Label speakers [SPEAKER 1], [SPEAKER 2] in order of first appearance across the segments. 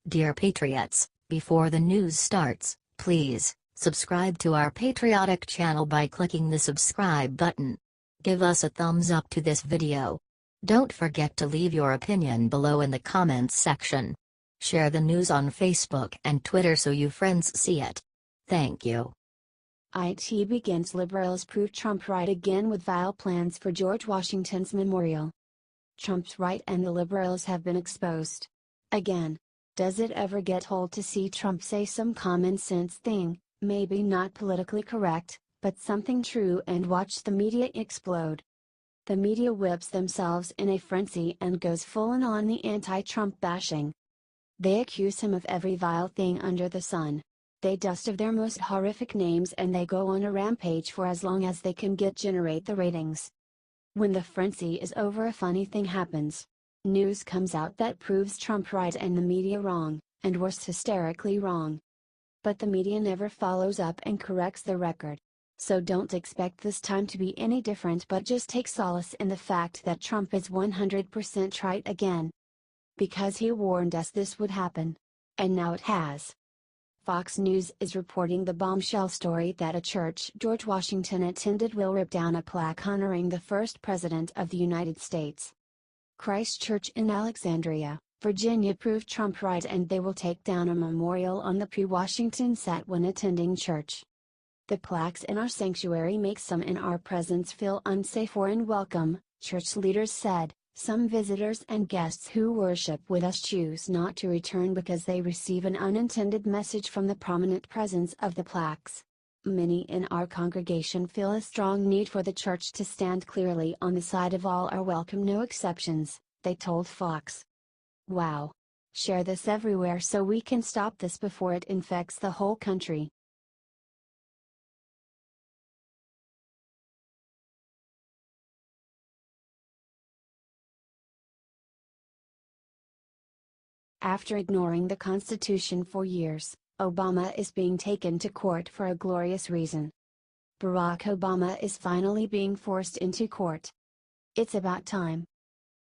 [SPEAKER 1] Dear Patriots, before the news starts, please subscribe to our patriotic channel by clicking the subscribe button. Give us a thumbs up to this video. Don't forget to leave your opinion below in the comments section. Share the news on Facebook and Twitter so you friends see it. Thank you.
[SPEAKER 2] IT begins. Liberals prove Trump right again with vile plans for George Washington's memorial. Trump's right and the liberals have been exposed. Again. Does it ever get old to see Trump say some common sense thing, maybe not politically correct, but something true, and watch the media explode? The media whips themselves in a frenzy and goes full on the anti-Trump bashing. They accuse him of every vile thing under the sun. They dust of their most horrific names and they go on a rampage for as long as they can generate the ratings. When the frenzy is over, a funny thing happens. News comes out that proves Trump right and the media wrong, and worse, hysterically wrong. But the media never follows up and corrects the record. So don't expect this time to be any different, but just take solace in the fact that Trump is 100% right again. Because he warned us this would happen. And now it has. Fox News is reporting the bombshell story that a church George Washington attended will rip down a plaque honoring the first president of the United States. Christ Church in Alexandria, Virginia proved Trump right, and they will take down a memorial on the pre-Washington sat when attending church. The plaques in our sanctuary make some in our presence feel unsafe or unwelcome, church leaders said. Some visitors and guests who worship with us choose not to return because they receive an unintended message from the prominent presence of the plaques. Many in our congregation feel a strong need for the church to stand clearly on the side of all are welcome, no exceptions, they told Fox. Wow! Share this everywhere so we can stop this before it infects the whole country. After ignoring the Constitution for years, Obama is being taken to court for a glorious reason. Barack Obama is finally being forced into court. It's about time.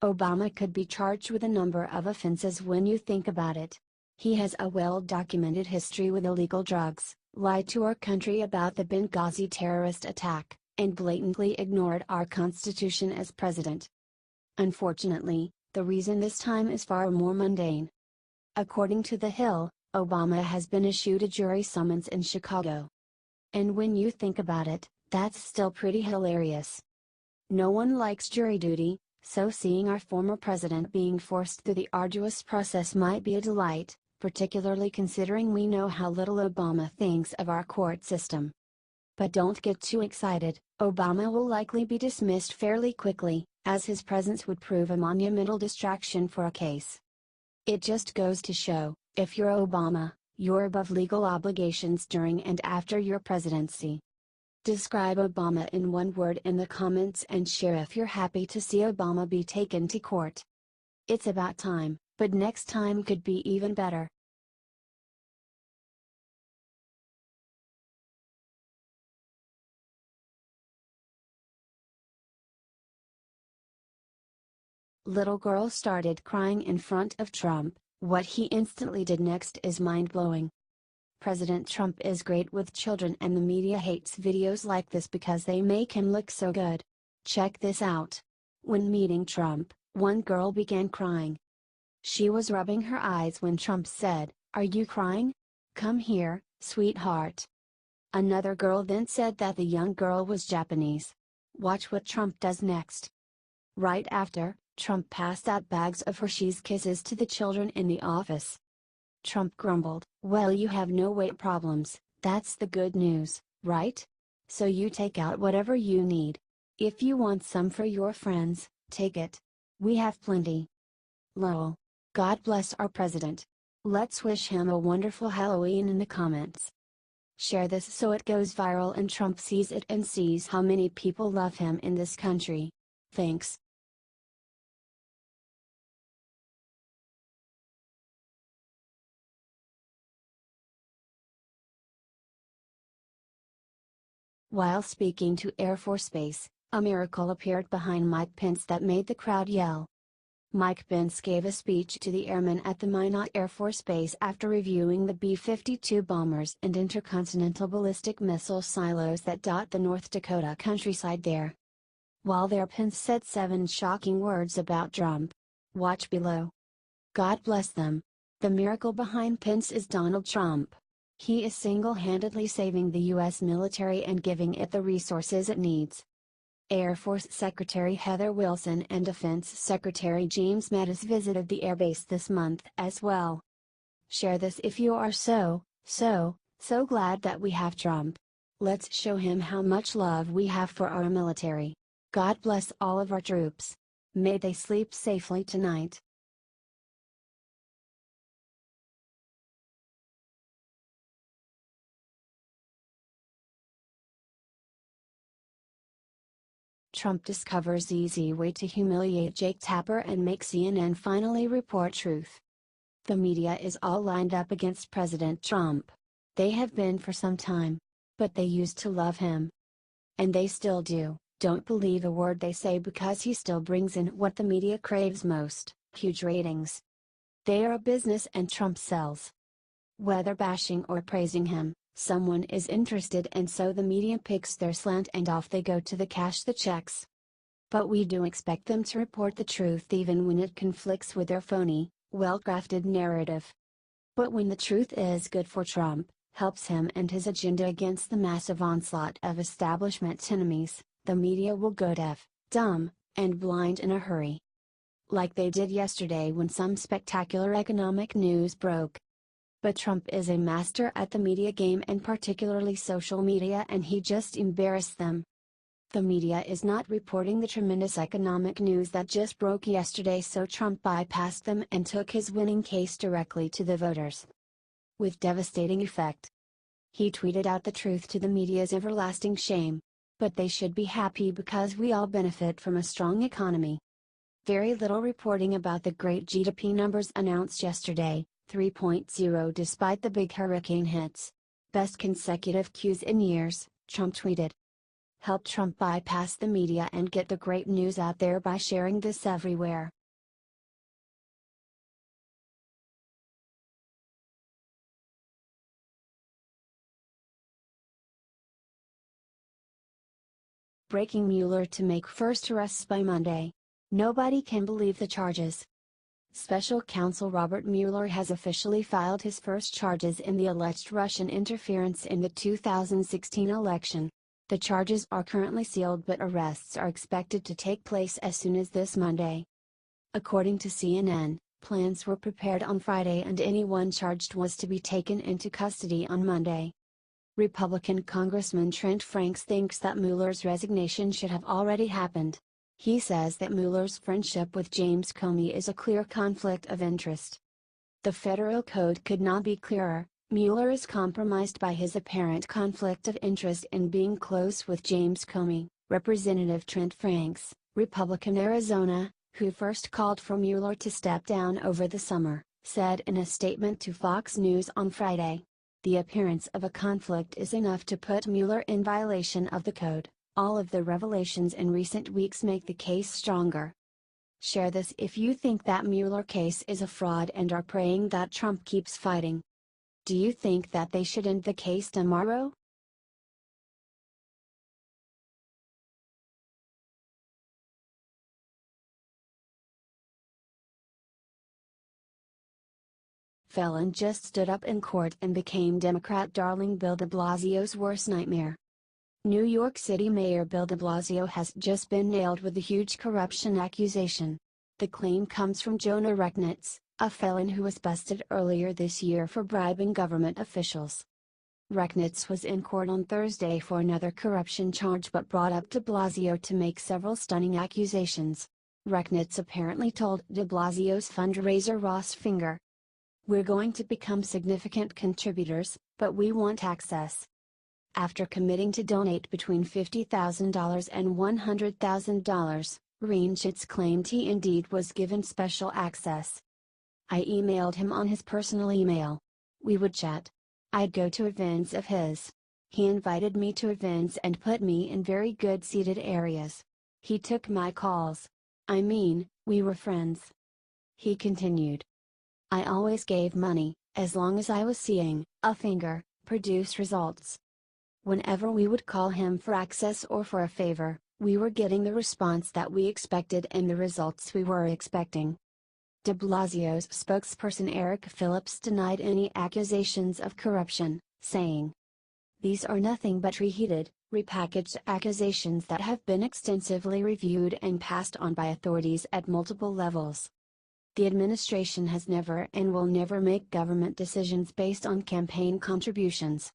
[SPEAKER 2] Obama could be charged with a number of offenses when you think about it. He has a well-documented history with illegal drugs, lied to our country about the Benghazi terrorist attack, and blatantly ignored our Constitution as president. Unfortunately, the reason this time is far more mundane. According to The Hill, Obama has been issued a jury summons in Chicago. And when you think about it, that's still pretty hilarious. No one likes jury duty, so seeing our former president being forced through the arduous process might be a delight, particularly considering we know how little Obama thinks of our court system. But don't get too excited, Obama will likely be dismissed fairly quickly, as his presence would prove a monumental distraction for a case. It just goes to show, if you're Obama, you're above legal obligations during and after your presidency. Describe Obama in one word in the comments and share if you're happy to see Obama be taken to court. It's about time, but next time could be even better. Little girl started crying in front of Trump. What he instantly did next is mind-blowing. President Trump is great with children and the media hates videos like this because they make him look so good. Check this out. When meeting Trump, one girl began crying. She was rubbing her eyes when Trump said, "Are you crying? Come here, sweetheart." Another girl then said that the young girl was Japanese. Watch what Trump does next. Right after, Trump passed out bags of Hershey's Kisses to the children in the office. Trump grumbled, "Well, you have no weight problems, that's the good news, right? So you take out whatever you need. If you want some for your friends, take it. We have plenty." Lol. God bless our president. Let's wish him a wonderful Halloween in the comments. Share this so it goes viral and Trump sees it and sees how many people love him in this country. Thanks. While speaking to Air Force Base, a miracle appeared behind Mike Pence that made the crowd yell. Mike Pence gave a speech to the airmen at the Minot Air Force Base after reviewing the B-52 bombers and intercontinental ballistic missile silos that dot the North Dakota countryside there. While there, Pence said 7 shocking words about Trump. Watch below. God bless them. The miracle behind Pence is Donald Trump. He is single-handedly saving the U.S. military and giving it the resources it needs. Air Force Secretary Heather Wilson and Defense Secretary James Mattis visited the airbase this month as well. Share this if you are so glad that we have Trump. Let's show him how much love we have for our military. God bless all of our troops. May they sleep safely tonight. Trump discovers easy way to humiliate Jake Tapper and make CNN finally report truth. The media is all lined up against President Trump. They have been for some time. But they used to love him. And they still do. Don't believe a word they say because he still brings in what the media craves most, huge ratings. They are a business and Trump sells. Whether bashing or praising him, someone is interested and so the media picks their slant and off they go to cash the checks. But we do expect them to report the truth even when it conflicts with their phony, well-crafted narrative. But when the truth is good for Trump, helps him and his agenda against the massive onslaught of establishment enemies, the media will go deaf, dumb, and blind in a hurry. Like they did yesterday when some spectacular economic news broke. But Trump is a master at the media game and particularly social media, and he just embarrassed them. The media is not reporting the tremendous economic news that just broke yesterday, so Trump bypassed them and took his winning case directly to the voters. With devastating effect. He tweeted out the truth to the media's everlasting shame. But they should be happy because we all benefit from a strong economy. Very little reporting about the great GDP numbers announced yesterday, 3.0 despite the big hurricane hits. Best consecutive Qs in years, Trump tweeted. Help Trump bypass the media and get the great news out there by sharing this everywhere. Breaking: Mueller to make first arrests by Monday. Nobody can believe the charges. Special counsel Robert Mueller has officially filed his first charges in the alleged Russian interference in the 2016 election. The charges are currently sealed, but arrests are expected to take place as soon as this Monday. According to CNN, plans were prepared on Friday and anyone charged was to be taken into custody on Monday. Republican Congressman Trent Franks thinks that Mueller's resignation should have already happened. He says that Mueller's friendship with James Comey is a clear conflict of interest. The federal code could not be clearer. Mueller is compromised by his apparent conflict of interest in being close with James Comey, Representative Trent Franks, Republican Arizona, who first called for Mueller to step down over the summer, said in a statement to Fox News on Friday. The appearance of a conflict is enough to put Mueller in violation of the code. All of the revelations in recent weeks make the case stronger. Share this if you think that Mueller case is a fraud and are praying that Trump keeps fighting. Do you think that they should end the case tomorrow? Felon just stood up in court and became Democrat darling Bill de Blasio's worst nightmare. New York City Mayor Bill de Blasio has just been nailed with a huge corruption accusation. The claim comes from Jonah Rechnitz, a felon who was busted earlier this year for bribing government officials. Rechnitz was in court on Thursday for another corruption charge but brought up de Blasio to make several stunning accusations. Rechnitz apparently told de Blasio's fundraiser Ross Finger, "We're going to become significant contributors, but we want access." After committing to donate between $50,000 and $100,000, Rechnitz claimed he indeed was given special access. "I emailed him on his personal email. We would chat. I'd go to events of his. He invited me to events and put me in very good seated areas. He took my calls. I mean, we were friends. He continued. I always gave money, as long as I was seeing a finger produce results. Whenever we would call him for access or for a favor, we were getting the response that we expected and the results we were expecting. De Blasio's spokesperson Eric Phillips denied any accusations of corruption, saying, "These are nothing but reheated, repackaged accusations that have been extensively reviewed and passed on by authorities at multiple levels. The administration has never and will never make government decisions based on campaign contributions."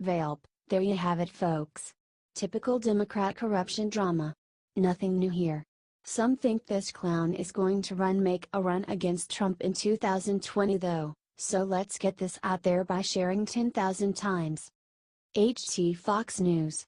[SPEAKER 2] Velp, there you have it folks. Typical Democrat corruption drama. Nothing new here. Some think this clown is going to make a run against Trump in 2020 though, so let's get this out there by sharing 10,000 times. HT Fox News.